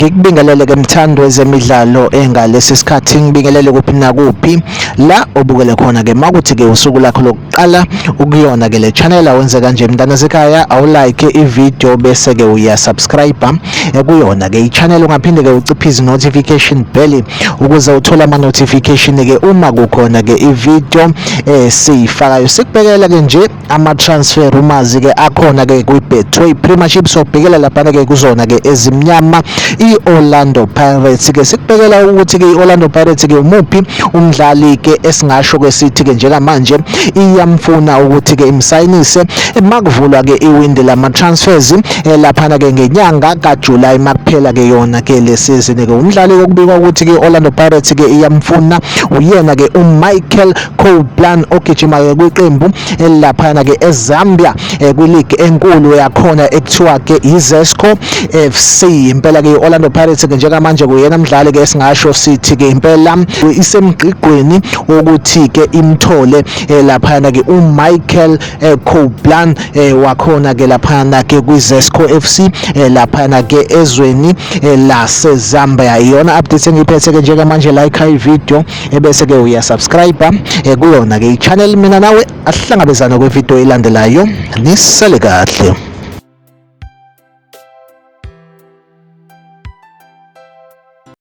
Ngikubingelele ke mthando wezemidlalo engalesi sikhathi ngibingelele kuphi nakuphi la obukele khona ke makuthi ke usuku lakho lokuqala ukuyona ke le channel awenze kanje mntana sekhaya awulike ivideo bese ke uyasubscribe kuyona ke i-channel ungaphinde ke uciphize notification bell ukuze uthole ama notification ke uma kukhona ke ivideo siyifakayo. Sikubhekela ke nje ama transfer rumors ke akhona ke kwi-Betway Premiership, sobhekela lapha ke kuzona ke ezimnyama i-Orlando Pirates ke sikubhekela ukuthi ke i-Orlando Pirates ke umuphi umdlali ke esingasho ke sithi ke njengamanje iyamfuna ukuthi ke imsayinise makuvulwa ke iwindi lama transfers lapha ke ngenyanga kaJuly makuphela ke yona ke le season ke umdlali okubikwa ukuthi ke Orlando Pirates ke iyamfuna uyena ke uMichael Copeland ogijima kwiqembu lapha ke eZambia kwi-league enkulu yakhona ekuthiwa ke iZesco FC. Impela ke Orlando Pirates ke njengamanje kuyena mdlali ke esingasho sithi ke impela isemgqigqweni ukuthi ke imthole lapha ke uMichael Copeland wakhona ke lapha ke kwiZesco FC lapha ke ezweni laseZambia. Iyona update engiphethe ke njengamanje, like ivideo ebese ke uyasubscribe kuyona ke i-channel. Mina nawe asihlangabezana kwevideo elandelayo, nisale kahle.